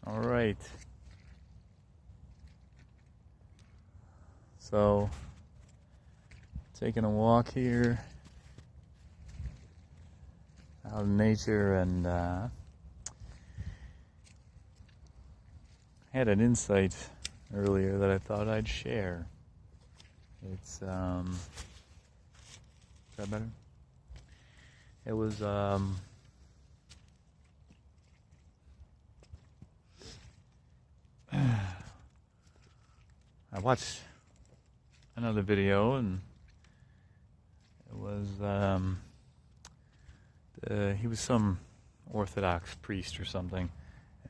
All right. So, taking a walk here out in nature, and had an insight earlier that I thought I'd share. It's is that better? It was I watched another video, and it was he was some Orthodox priest or something,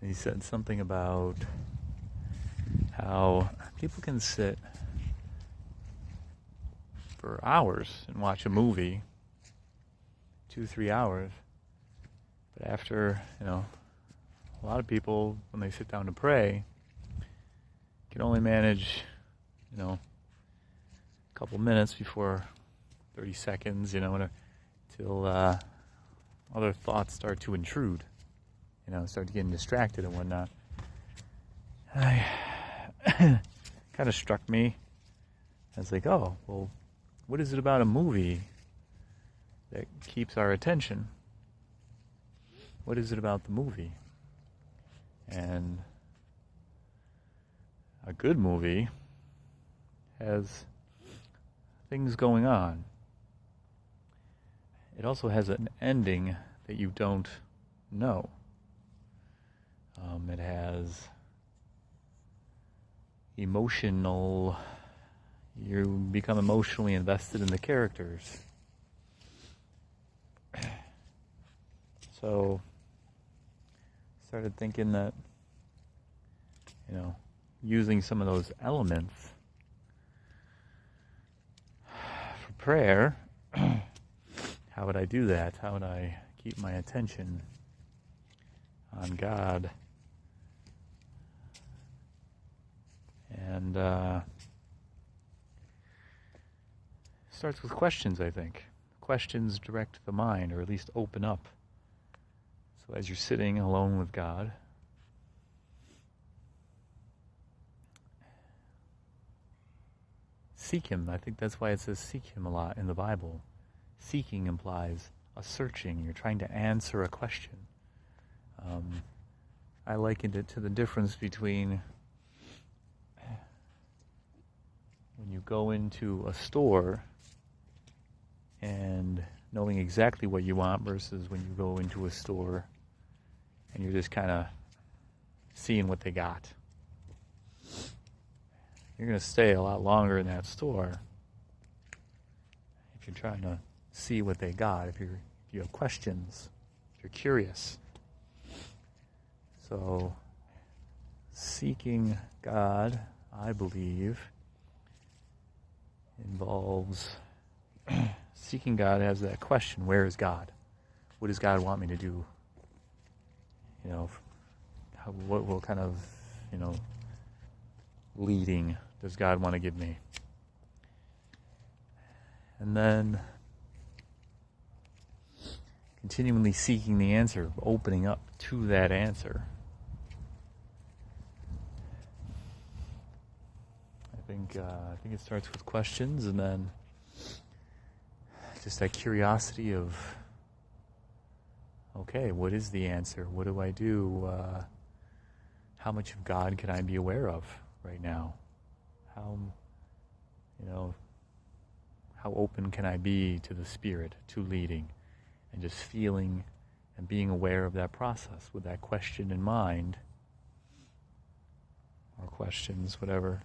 and he said something about how people can sit for hours and watch a movie, 2-3 hours, but after, a lot of people, when they sit down to pray, can only manage, a couple minutes before 30 seconds, till other thoughts start to intrude, start getting distracted and whatnot. Kind of struck me as like, oh, well, what is it about a movie that keeps our attention? What is it about the movie? And a good movie has things going on. It also has an ending that you don't know. It has you become emotionally invested in the characters. So, started thinking that, using some of those elements for prayer, how would I do that? How would I keep my attention on God? And starts with questions, I think. Questions direct the mind, or at least open up. So as you're sitting alone with God, seek Him. I think that's why it says seek Him a lot in the Bible. Seeking implies a searching. You're trying to answer a question. I likened it to the difference between when you go into a store and knowing exactly what you want versus when you go into a store and you're just kind of seeing what they got. You're going to stay a lot longer in that store if you're trying to see what they got, if you have questions, if you're curious. So, seeking God, I believe, involves seeking God as that question, where is God? What does God want me to do? What kind of, leading does God want to give me? And then continually seeking the answer, opening up to that answer. I think it starts with questions, and then just that curiosity of, okay, what is the answer? What do I do? How much of God can I be aware of right now? How open can I be to the Spirit, to leading, and just feeling and being aware of that process with that question in mind, or questions, whatever.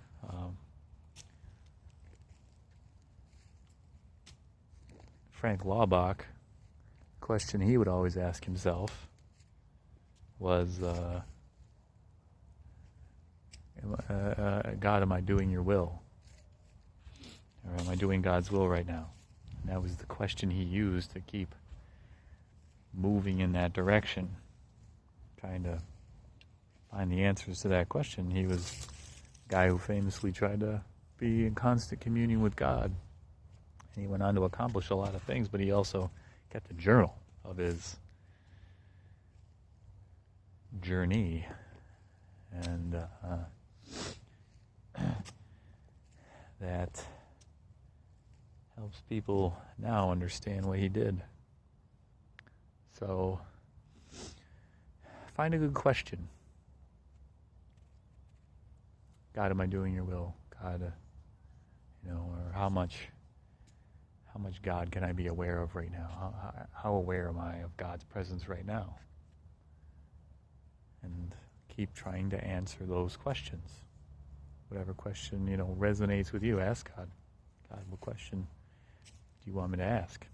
Frank Laubach, the question he would always ask himself was, God, am I doing your will? Or am I doing God's will right now? And that was the question he used to keep moving in that direction, trying to find the answers to that question. He was a guy who famously tried to be in constant communion with God. And he went on to accomplish a lot of things, but he also kept a journal of his journey. And that helps people now understand what he did. So, find a good question. God, am I doing your will? God, or how much God can I be aware of right now? How aware am I of God's presence right now? And keep trying to answer those questions. Whatever question, resonates with you, ask God. God, what question do you want me to ask?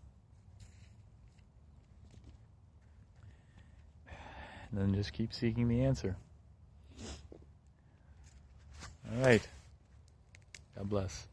And then just keep seeking the answer. All right. God bless.